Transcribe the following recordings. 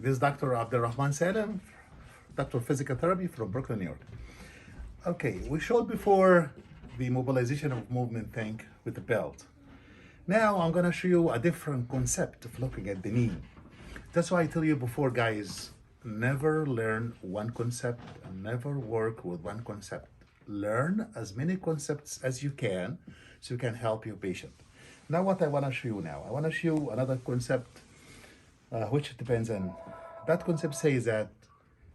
This is Dr. Abdelrahman Salem, Doctor of Physical Therapy from Brooklyn, New York. Okay, we showed before the mobilization of movement thing with the belt. Now I'm gonna show you a different concept of looking at the knee. That's why I tell you before, guys, never learn one concept and never work with one concept. Learn as many concepts as you can so you can help your patient. Now what I wanna show you now, I wanna show you another concept which depends on, that concept says that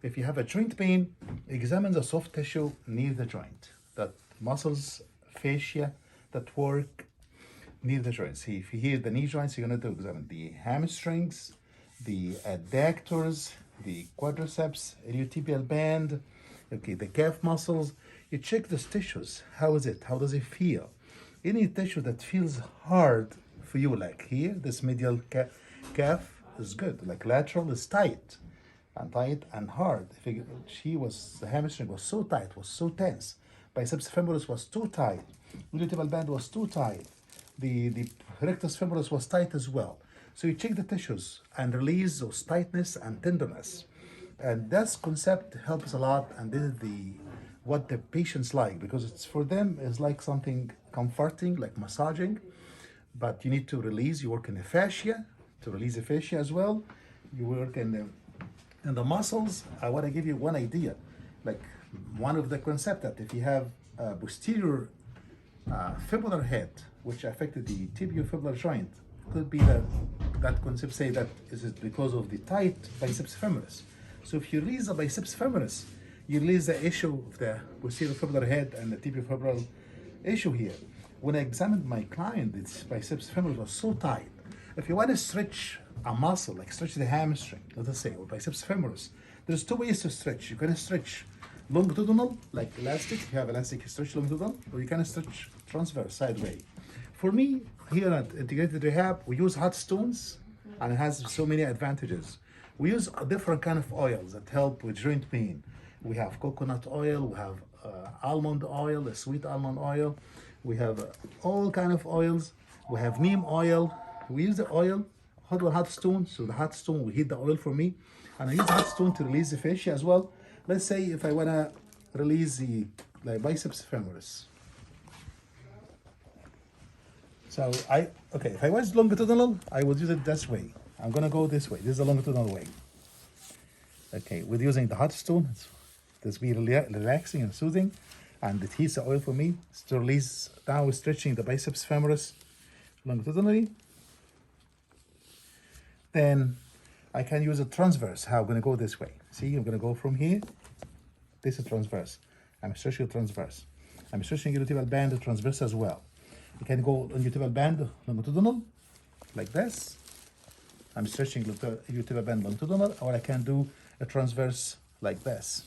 if you have a joint pain, examine the soft tissue near the joint, that muscles, fascia that work near the joint. See, if you hear the knee joints, you're going to examine the hamstrings, the adductors, the quadriceps, iliotibial band, okay, the calf muscles. You check these tissues. How is it? How does it feel? Any tissue that feels hard for you, like here, this medial calf is good, like lateral is tight and hard. The hamstring was so tight, was so tense. Biceps femoris was too tight. Iliotibial band was too tight. The rectus femoris was tight as well. So you check the tissues and release those tightness and tenderness. And that concept helps a lot. And this is what the patients like, because it's for them is like something comforting, like massaging. But you need to release. You work in the fascia to release the fascia as well. You work in the muscles. I want to give you one idea, like one of the concept that if you have a posterior fibular head, which affected the tibiofibular joint, could be that concept say that is it because of the tight biceps femoris. So if you release the biceps femoris, you release the issue of the posterior fibular head and the tibiofibular issue here. When I examined my client, its biceps femoris was so tight. If you want to stretch a muscle, like stretch the hamstring, let us say, or biceps femoris, there's two ways to stretch. You can stretch longitudinal, like elastic, you have elastic stretch longitudinal, or you can stretch transverse, sideways. For me, here at Integrated Rehab, we use hot stones, and it has so many advantages. We use a different kind of oils that help with joint pain. We have coconut oil, we have almond oil, a sweet almond oil. We have all kind of oils. We have neem oil. We use the oil, hot stone, so the hot stone will heat the oil for me. And I use the hot stone to release the fascia as well. Let's say if I want to release the biceps femoris. So if I was longitudinal, I would use it this way. I'm gonna go this way. This is the longitudinal way. Okay, with using the hot stone, this be relaxing and soothing, and it heats the oil for me. It's to release. Now we're stretching the biceps femoris longitudinally. Then I can use a transverse. How I'm gonna go this way. See, I'm gonna go from here. This is transverse. I'm stretching transverse. I'm stretching iliotibial band transverse as well. You can go iliotibial band longitudinal, like this. I'm stretching iliotibial band longitudinal, or I can do a transverse like this.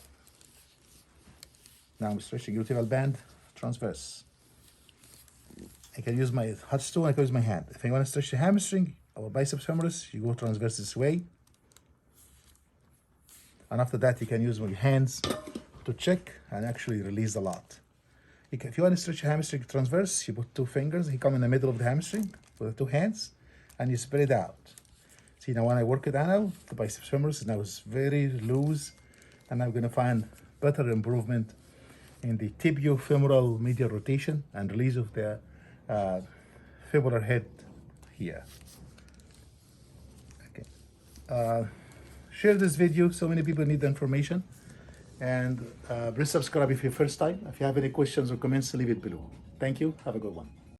Now I'm stretching iliotibial band transverse. I can use my hot stone, I can use my hand. If I want to stretch the hamstring or biceps femoris, you go transverse this way. And after that, you can use my hands to check and actually release a lot. If you want to stretch a hamstring transverse, you put two fingers, you come in the middle of the hamstring with the two hands, and you spread it out. See, now when I work it out, the biceps femoris now is very loose, and I'm going to find better improvement in the tibiofemoral medial rotation and release of the fibular head here. Okay. Share this video, so many people need the information. And please subscribe if you're first time. If you have any questions or comments, leave it below. Thank you. Have a good one.